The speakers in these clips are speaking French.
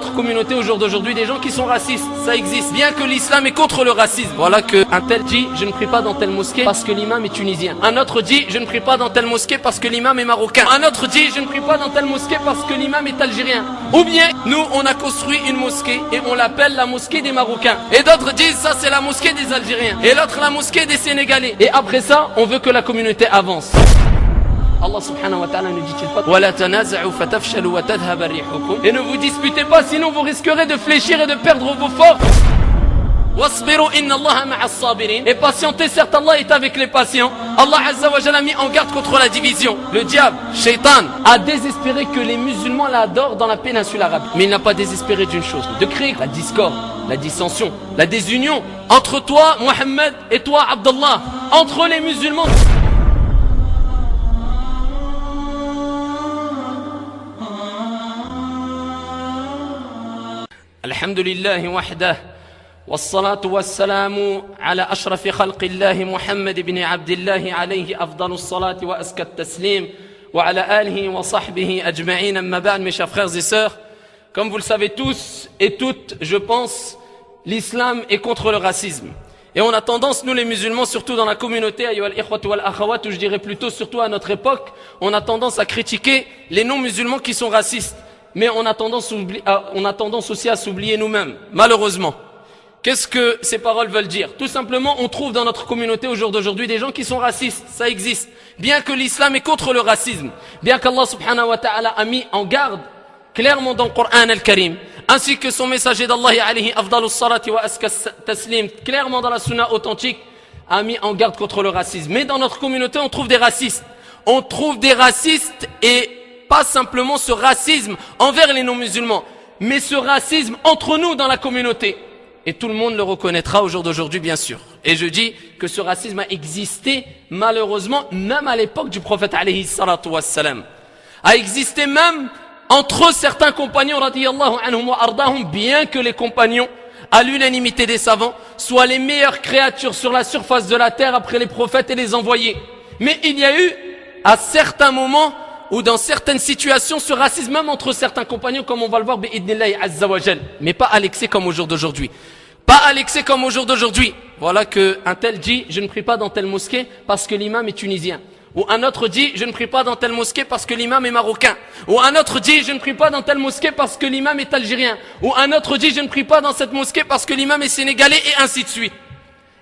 notre communauté au jour d'aujourd'hui des gens qui sont racistes. Ça existe. Bien que l'islam est contre le racisme. Voilà que un tel dit je ne prie pas dans telle mosquée parce que l'imam est tunisien. Un autre dit je ne prie pas dans telle mosquée parce que l'imam est marocain. Un autre dit je ne prie pas dans telle mosquée parce que l'imam est algérien. Ou bien nous on a construit une mosquée et on l'appelle la mosquée des Marocains. Et d'autres disent ça c'est la mosquée des Algériens. Et l'autre la mosquée des Sénégalais. Et après ça on veut que la communauté avance. Allah subhanahu wa ta'ala ne dit-il pas وَلَا تَنَازَعُوا فَتَفْشَلُوا وَتَذْهَبَ رِيحُكُمْ. Et ne vous disputez pas sinon vous risquerez de fléchir et de perdre vos forces. وَاصْبِرُوا إِنَّ اللَّهَ مَعَ الصَّابِرِينَ. Et patientez, certes Allah est avec les patients. Allah azza wa jalla a mis en garde contre la division. Le diable, Shaitan, a désespéré que les musulmans l'adorent dans la péninsule arabique. Mais il n'a pas désespéré d'une chose, de créer la discorde, la dissension, la désunion entre toi Mohammed et toi Abdallah, entre les musulmans. الحمد لله وحده والصلاة والسلام على أشرف خلق الله محمد بن عبد الله عليه أفضل الصلاة وأزكى التسليم وعلى آله وصحبه أجمعين أما بعد. Mes chers frères et sœurs, comme vous le savez tous et toutes, je pense, l'islam est contre le racisme. Et on a tendance, nous les musulmans, surtout dans la communauté, ayyuha al-ikhwatu wal-akhawat, ou je dirais plutôt surtout à notre époque, on a tendance à critiquer les non-musulmans qui sont racistes. Mais on a tendance aussi à s'oublier nous-mêmes, malheureusement. Qu'est-ce que ces paroles veulent dire? Tout simplement, on trouve dans notre communauté au jour d'aujourd'hui des gens qui sont racistes, ça existe. Bien que l'islam est contre le racisme, bien qu'Allah subhanahu wa ta'ala a mis en garde clairement dans le Coran al-Karim, ainsi que son messager d'Allah alayhi afdalus salati wa azka taslim, clairement dans la sunna authentique, a mis en garde contre le racisme. Mais dans notre communauté, on trouve des racistes. On trouve des racistes et pas simplement ce racisme envers les non-musulmans, mais ce racisme entre nous dans la communauté. Et tout le monde le reconnaîtra au jour d'aujourd'hui, bien sûr. Et je dis que ce racisme a existé, malheureusement, même à l'époque du prophète alayhi salatu wassalam. A existé même entre certains compagnons, radiyallahu anhum wa ardahum, bien que les compagnons, à l'unanimité des savants, soient les meilleures créatures sur la surface de la terre après les prophètes et les envoyés. Mais il y a eu, à certains moments, ou dans certaines situations, ce racisme même entre certains compagnons, comme on va le voir, bi'idnillahi azza wa jal. Mais pas à l'excès comme au jour d'aujourd'hui. Pas à l'excès comme au jour d'aujourd'hui. Voilà que un tel dit, je ne prie pas dans telle mosquée parce que l'imam est tunisien. Ou un autre dit, je ne prie pas dans telle mosquée parce que l'imam est marocain. Ou un autre dit, je ne prie pas dans telle mosquée parce que l'imam est algérien. Ou un autre dit, je ne prie pas dans cette mosquée parce que l'imam est sénégalais, et ainsi de suite.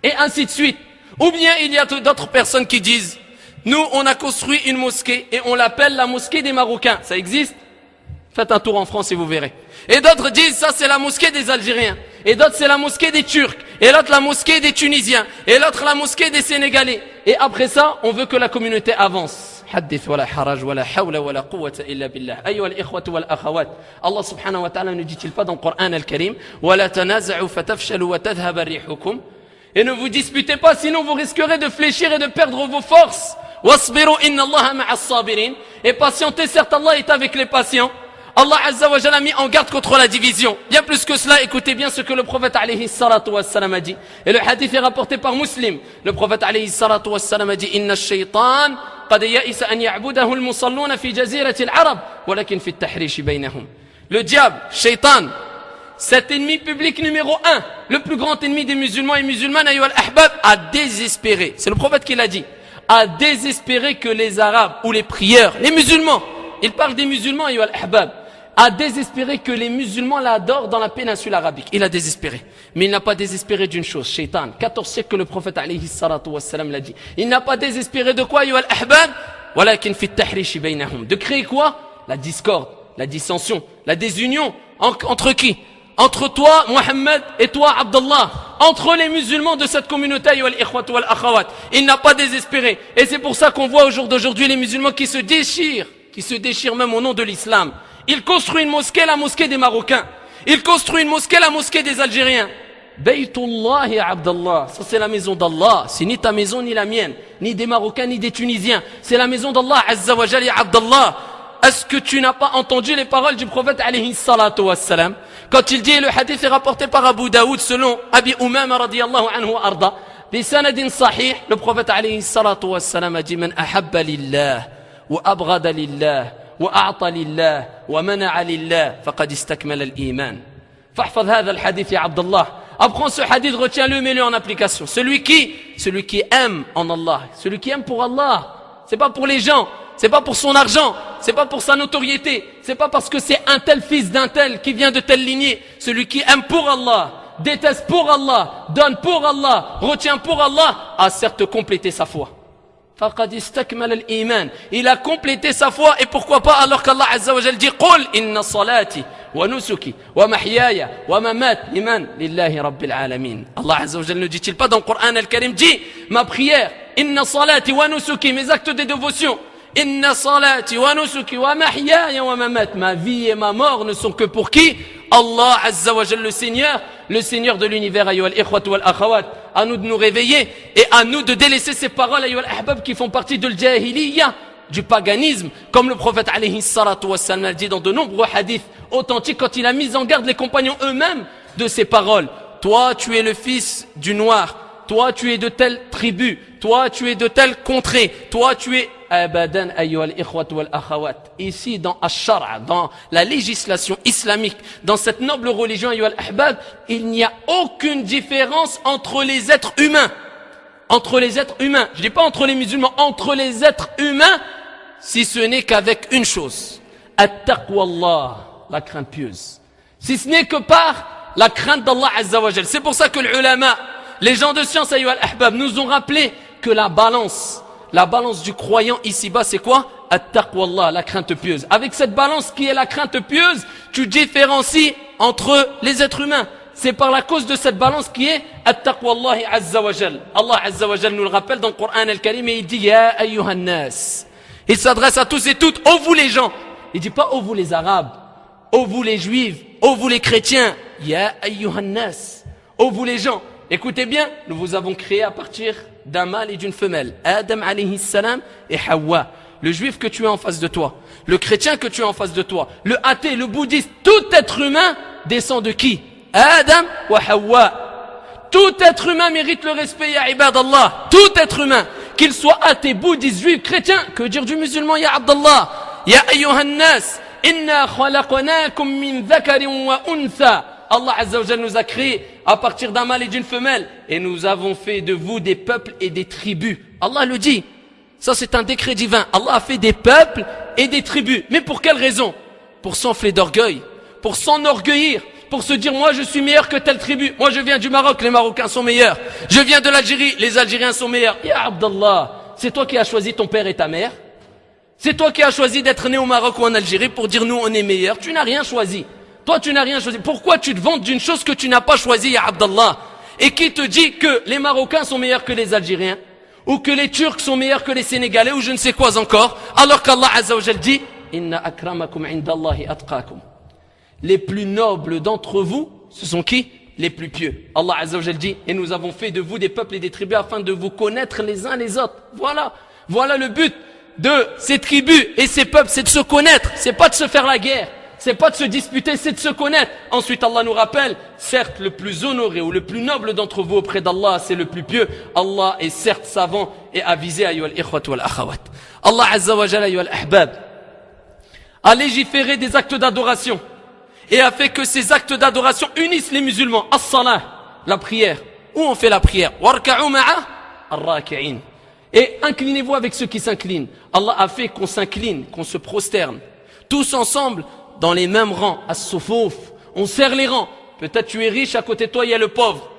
Et ainsi de suite. Ou bien il y a d'autres personnes qui disent, nous, on a construit une mosquée et on l'appelle la mosquée des Marocains. Ça existe? Faites un tour en France et vous verrez. Et d'autres disent, ça c'est la mosquée des Algériens. Et d'autres c'est la mosquée des Turcs. Et l'autre la mosquée des Tunisiens. Et l'autre la mosquée des Sénégalais. Et après ça, on veut que la communauté avance. حدث ولا حرج ولا حول ولا قوة إلا بالله. أيها الإخوة والأخوات. Allah subhanahu wa ta'ala ne dit-il pas dans le Coran al-Karim, ولا تنازعوا فتفشلوا وتذهب ريحكم. Et ne vous disputez pas, sinon vous risquerez de fléchir et de perdre vos forces. وَاصْبِرُوا إِنَّ اللَّهَ مَعَ الصَّابِرِينَ. Et patientez, certes Allah est avec les patients. Allah azza wa jalla a mis en garde contre la division. Bien plus que cela, écoutez bien ce que le prophète alayhi salatu wassalam a dit. Et le hadith est rapporté par Muslim. Le prophète alayhi salatu wassalam a dit, إِنَّ الشَّيْطَانَ قَدْ يَئِسَ أَنْ يَعْبُدَهُ الْمُصَلُّونَ فِي جَزِيرَةِ الْعَرَبِ وَلَكِنْ فِي التَّحْرِيشِ بَيْنَهُمْ. Le diable, Shaitan, cet ennemi public numéro 1, le plus grand ennemi des musulmans et musulmanes, ayyuha al-ahbab, a désespéré. C'est le prophète qui l'a dit. A désespéré que les Arabes ou les prieurs, les musulmans, il parle des musulmans, ayyuha al-ahbab, a désespéré que les musulmans l'adorent dans la péninsule arabique. Il a désespéré. Mais il n'a pas désespéré d'une chose, Shaitan. 14 siècles que le prophète alayhi salatu wassalam l'a dit. Il n'a pas désespéré de quoi, ayyuha al-ahbab? Walakin fi at-tahrish baynahum. De créer quoi? La discorde, la dissension, la désunion. Entre qui? Entre toi, Mohammed, et toi, Abdallah. Entre les musulmans de cette communauté, il n'a pas désespéré. Et c'est pour ça qu'on voit au jour d'aujourd'hui les musulmans qui se déchirent même au nom de l'islam. Ils construisent une mosquée, la mosquée des Marocains. Ils construisent une mosquée, la mosquée des Algériens. Baytullah ya Abdallah. Ça c'est la maison d'Allah. C'est ni ta maison ni la mienne. Ni des Marocains ni des Tunisiens. C'est la maison d'Allah, Azza wa Jalla ya Abdallah. Est-ce que tu n'as pas entendu les paroles du prophète alayhi salatu wassalam quand il dit, et le hadith est rapporté par Abu Daoud selon Abi Umama radiyallahu anhu arda, bi sanadin sahih, le prophète alayhi salatu wassalam a dit, man ahabba lillah wa abghada lillah وأعطى لله ومنع لله فقد استكمل الإيمان. فاحفظ هذا الحديث يا عبد الله. Apprends ce hadith, retiens-le, mets-le en application. Celui qui aime en Allah, celui qui aime pour Allah, c'est pas pour les gens, c'est pas pour son argent, c'est pas pour sa notoriété, c'est pas parce que c'est un tel fils d'un tel qui vient de telle lignée. Celui qui aime pour Allah, déteste pour Allah, donne pour Allah, retient pour Allah, a certes complété sa foi. فقد استكمل الإيمان. Il a complété sa foi, et pourquoi pas alors qu'Allah Azza wa Jal dit قل إن صلاتي ونسكي ومحياي ومماتي لمن لله رب العالمين. Allah Azza wa Jal ne dit-il pas dans le Coran al-Karim, dit ma prière, إن صلاتي ونسكي, mes actes de dévotion, إن صلاتي ونسكي ومحياي ومماتي, ma vie et ma mort ne sont que pour qui? Allah Azza wa Jal, le Seigneur de l'univers. Ayyuhal ikhwat wal akhawat, à nous de nous réveiller et à nous de délaisser ces paroles, ayyuhal ahbab, qui font partie de l'jahiliya, du paganisme, comme le prophète alayhi salatu wassalam dit dans de nombreux hadiths authentiques quand il a mis en garde les compagnons eux-mêmes de ces paroles. Toi tu es le fils du noir, toi tu es de telle tribu, toi tu es de telle contrée, toi tu es abadan ayyuhal ikhwat wal akhawat. Ici dans ash-shara', dans la législation islamique, dans cette noble religion ayyuhal ahbab, il n'y a aucune différence entre les êtres humains. Entre les êtres humains, je dis pas entre les musulmans, entre les êtres humains, si ce n'est qu'avec une chose, at-taqwallah, la crainte pieuse. Si ce n'est que par la crainte d'Allah Azza wa Jal. C'est pour ça que les ulama, les gens de science ayyuhal ahbab, nous ont rappelé que la balance du croyant ici-bas, c'est quoi? At-taqwallah, la crainte pieuse. Avec cette balance qui est la crainte pieuse, tu différencies entre les êtres humains. C'est par la cause de cette balance qui est At-taqwallahi Azza wa Jal. Allah Azza wa Jal nous le rappelle dans le Coran al-Karim et il dit Ya ayyuhan nas. Il s'adresse à tous et toutes, ô vous les gens. Il dit pas ô vous les arabes, ô vous les juifs, ô vous les chrétiens. Ya ayyuhan nas. Ô vous les gens. Écoutez bien, nous vous avons créé à partir d'un mâle et d'une femelle. Adam alayhi salam et Hawa. Le juif que tu as en face de toi, le chrétien que tu as en face de toi, le athée, le bouddhiste, tout être humain descend de qui? Adam wa Hawa. Tout être humain mérite le respect, ya ibadallah. Tout être humain, qu'il soit athée, bouddhiste, juif, chrétien, que dire du musulman, ya Abdallah? Ya ayyuhan nas, inna khalaqnakum min dhakarin wa untha. Allah Azza wa Jalla nous a créés à partir d'un mâle et d'une femelle, et nous avons fait de vous des peuples et des tribus. Allah le dit. Ça c'est un décret divin. Allah a fait des peuples et des tribus. Mais pour quelle raison? Pour s'enfler d'orgueil, pour s'enorgueillir, pour se dire moi je suis meilleur que telle tribu. Moi je viens du Maroc, les Marocains sont meilleurs. Je viens de l'Algérie, les Algériens sont meilleurs. Ya Abdallah, c'est toi qui as choisi ton père et ta mère. C'est toi qui as choisi d'être né au Maroc ou en Algérie pour dire nous on est meilleurs. Tu n'as rien choisi. Toi tu n'as rien choisi. Pourquoi tu te vantes d'une chose que tu n'as pas choisie, ya Abdallah? Et qui te dit que les Marocains sont meilleurs que les Algériens, ou que les Turcs sont meilleurs que les Sénégalais, ou je ne sais quoi encore, alors qu'Allah Azza wa Jal dit Inna akramakum indallahi atqakum. Les plus nobles d'entre vous, ce sont qui? Les plus pieux. Allah Azza wa Jal dit et nous avons fait de vous des peuples et des tribus afin de vous connaître les uns les autres. Voilà le but de ces tribus et ces peuples, c'est de se connaître, c'est pas de se faire la guerre, c'est pas de se disputer, c'est de se connaître. Ensuite Allah nous rappelle, certes le plus honoré ou le plus noble d'entre vous auprès d'Allah, c'est le plus pieux. Allah est certes savant et avisé, ayyuhal ikhwat wal akhawat. Allah Azza wa Jalla, ayyuhal ahbab, a légiféré des actes d'adoration et a fait que ces actes d'adoration unissent les musulmans. As-salah, la prière. Où on fait la prière? Warka'u ma'a ar-raki'in. Et inclinez-vous avec ceux qui s'inclinent. Allah a fait qu'on s'incline, qu'on se prosterne. Tous ensemble, dans les mêmes rangs. As-sufuf. On serre les rangs. Peut-être tu es riche, à côté de toi il y a le pauvre.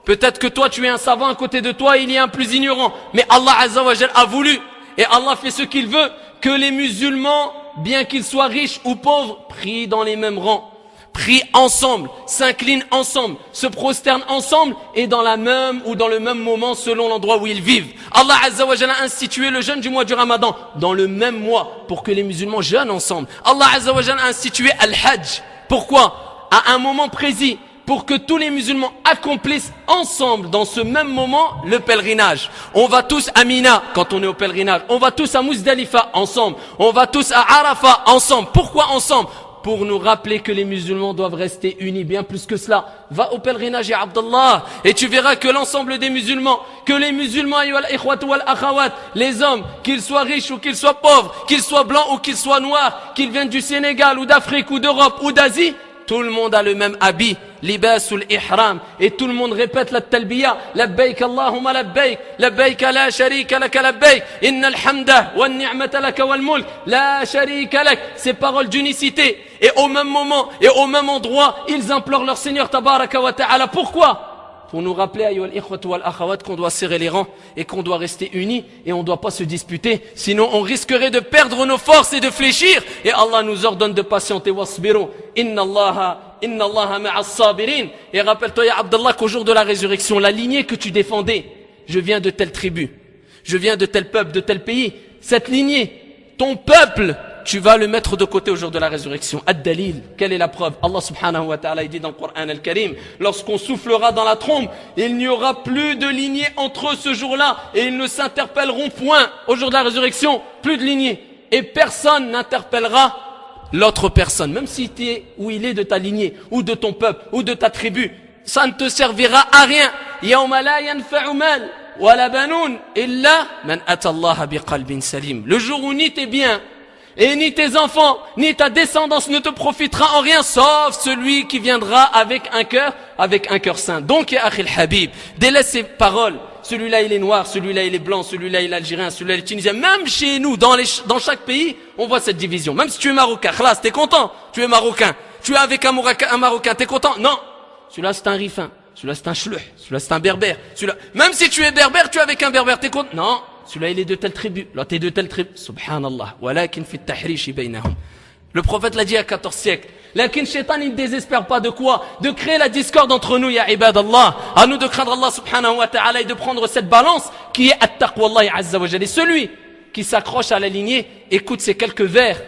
Peut-être que toi tu es un savant, à côté de toi il y a un plus ignorant. Mais Allah Azza wa Jal a voulu, et Allah fait ce qu'il veut, que les musulmans, bien qu'ils soient riches ou pauvres, prient dans les mêmes rangs. Prient ensemble, s'inclinent ensemble, se prosternent ensemble et dans la même ou dans le même moment selon l'endroit où ils vivent. Allah Azza wa Jalla a institué le jeûne du mois du Ramadan dans le même mois pour que les musulmans jeûnent ensemble. Allah Azza wa Jalla a institué Al-Hajj. Pourquoi? À un moment précis, pour que tous les musulmans accomplissent ensemble dans ce même moment le pèlerinage. On va tous à Mina quand on est au pèlerinage. On va tous à Muzdalifa ensemble. On va tous à Arafat ensemble. Pourquoi ensemble? pour nous rappeler que les musulmans doivent rester unis. Bien plus que cela, va au pèlerinage ya Abdallah et tu verras que l'ensemble des musulmans, que les musulmans, les hommes, qu'ils soient riches ou qu'ils soient pauvres, qu'ils soient blancs ou qu'ils soient noirs, qu'ils viennent du Sénégal ou d'Afrique ou d'Europe ou d'Asie, tout le monde a le même habit, libasul ihram, et tout le monde répète la talbiya, labbaik Allahumma labbaik, labbaik la sharika laka labbaik, innal hamda wan ni'mata laka wal mulk, la sharika lak. Ces paroles d'unicité, et au même moment, et au même endroit, ils implorent leur Seigneur tabaraka wa ta'ala. Pourquoi? Pour nous rappeler, ayyuhal ikhwatu wal akhawat, qu'on doit serrer les rangs et qu'on doit rester unis et on ne doit pas se disputer. Sinon, on risquerait de perdre nos forces et de fléchir. Et Allah nous ordonne de patienter. Wasbiru, inna Allaha ma'as sabirin. Et rappelle-toi, ya Abdallah, qu'au jour de la résurrection, la lignée que tu défendais, je viens de telle tribu, je viens de tel peuple, de tel pays. Cette lignée, ton peuple, tu vas le mettre de côté au jour de la résurrection. Ad-dalil, quelle est la preuve? Allah subhanahu wa ta'ala, il dit dans le Coran al-Karim, lorsqu'on soufflera dans la trompe, il n'y aura plus de lignée entre eux ce jour-là, et ils ne s'interpelleront point au jour de la résurrection, plus de lignée. Et personne n'interpellera l'autre personne, même si tu es où il est de ta lignée, ou de ton peuple, ou de ta tribu. Ça ne te servira à rien. Yawma la yanfa'u mal, wa la banoun, illa man ata Allah biqalbin salim. Le jour où ni tes biens, et ni tes enfants, ni ta descendance ne te profitera en rien, sauf celui qui viendra avec un cœur saint. Donc, ya akhil habib, délaisse ces paroles. Celui-là, il est noir, celui-là, il est blanc, celui-là, il est algérien, celui-là, il est tunisien. Même chez nous, dans chaque pays, on voit cette division. Même si tu es marocain, khlas, t'es content? Tu es marocain. Tu es avec un marocain, t'es content? Non. Celui-là, c'est un rifin. Celui-là, c'est un chlouh. Celui-là, c'est un berbère. Celui-là, même si tu es berbère, tu es avec un berbère, t'es content? Non. Celui-là, il est de telle tribu. L'autre est de telle tribu. Subhanallah. Walakin fit tahrishi baynahum. Le prophète l'a dit à 14 siècles. Lakin shaitan, il ne désespère pas de quoi? De créer la discorde entre nous, ya ibadallah. À nous de craindre Allah subhanahu wa ta'ala et de prendre cette balance qui est at-taqwallahi azza wa jalla. Et celui qui s'accroche à la lignée, écoute ces quelques vers.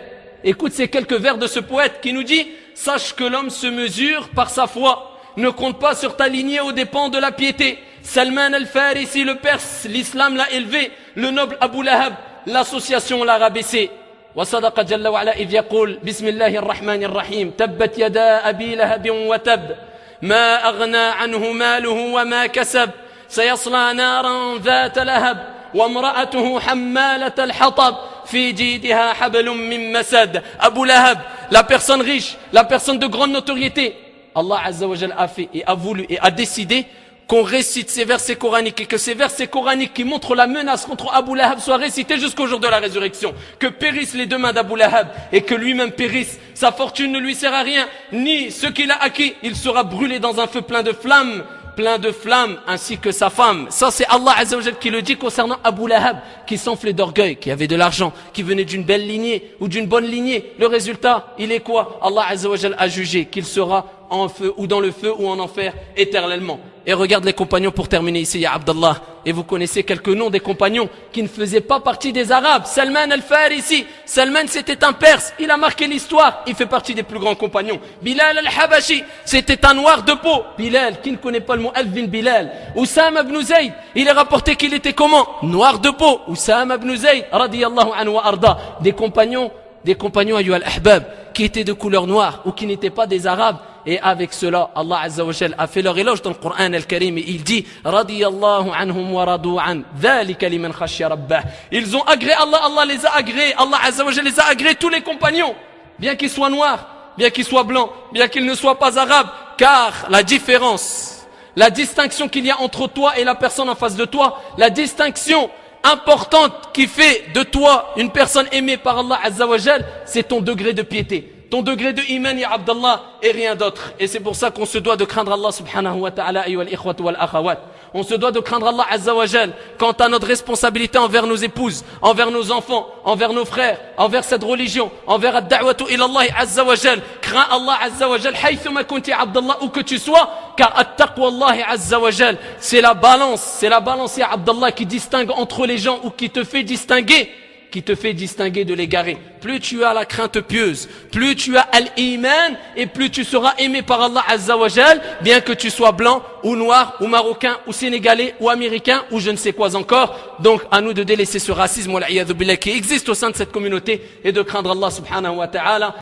Écoute ces quelques vers de ce poète qui nous dit, sache que l'homme se mesure par sa foi. Ne compte pas sur ta lignée aux dépens de la piété. Salman al-Farisi, le Perse, l'islam l'a élevé. Le noble Abu Lahab, l'association l'a rabaissé. وصدق جل وعلا إذ يقول بسم الله الرحمن الرحيم تبت يدا أبي لهب وتب ما أغنى عنه ماله وما كسب سيصلى نارا ذات لهب وامرأته حمالة الحطب في جيدها حبل من مسد. Abu Lahab, la personne riche, la personne de grande notoriété, Allah Azza wa Jal a fait et a voulu et a décidé qu'on récite ces versets coraniques et que ces versets coraniques qui montrent la menace contre Abu Lahab soient récités jusqu'au jour de la résurrection. Que périssent les deux mains d'Abu Lahab et que lui-même périsse. Sa fortune ne lui sert à rien, ni ce qu'il a acquis. Il sera brûlé dans un feu plein de flammes, ainsi que sa femme. Ça, c'est Allah Azza wa Jal qui le dit concernant Abu Lahab, qui s'enflait d'orgueil, qui avait de l'argent, qui venait d'une belle lignée ou d'une bonne lignée. Le résultat, il est quoi? Allah Azza wa Jal a jugé qu'il sera en feu ou dans le feu ou en enfer éternellement. Et regarde les compagnons pour terminer ici, ya Abdallah. Et vous connaissez quelques noms des compagnons qui ne faisaient pas partie des Arabes. Salman al-Farisi. Salman, c'était un Perse. Il a marqué l'histoire. Il fait partie des plus grands compagnons. Bilal al-Habashi. C'était un noir de peau. Bilal, qui ne connaît pas le mot Alvin Bilal. Oussama ibn Zayd. Il est rapporté qu'il était comment? Noir de peau. Oussama ibn Zayd. Radiyallahu anhu wa arda. Des compagnons ayyuha al-ahbab, qui étaient de couleur noire ou qui n'étaient pas des Arabes. Et avec cela, Allah Azza wa Jal a fait leur éloge dans le Coran al-Karim et il dit radiyallahu anhum wa radu an dhalika liman khashiya rabbah. Ils ont agréé Allah, Allah les a agréés, Allah Azza wa Jal les a agréés, tous les compagnons, bien qu'ils soient noirs, bien qu'ils soient blancs, bien qu'ils ne soient pas arabes, car la différence, la distinction qu'il y a entre toi et la personne en face de toi, la distinction importante qui fait de toi une personne aimée par Allah Azza wa Jal, c'est ton degré de piété. Ton degré de iman, ya Abdallah, et rien d'autre. Et c'est pour ça qu'on se doit de craindre Allah subhanahu wa ta'ala, ayyuhal ikhwatu wal akhawat. On se doit de craindre Allah azza wa jal quant à notre responsabilité envers nos épouses, envers nos enfants, envers nos frères, envers cette religion, envers ad-da'watu ila Allah azza wa jal. Crains Allah azza wa jal, haythuma kunti Abdallah, où que tu sois, car at-taqwa Allah azza wa jal, c'est la balance, ya Abdallah, qui distingue entre les gens ou qui te fait distinguer de l'égaré. Plus tu as la crainte pieuse, plus tu as al-iman, et plus tu seras aimé par Allah Azza wa Jal, bien que tu sois blanc ou noir ou marocain ou sénégalais ou américain ou je ne sais quoi encore. Donc à nous de délaisser ce racisme qui existe au sein de cette communauté et de craindre Allah subhanahu wa ta'ala.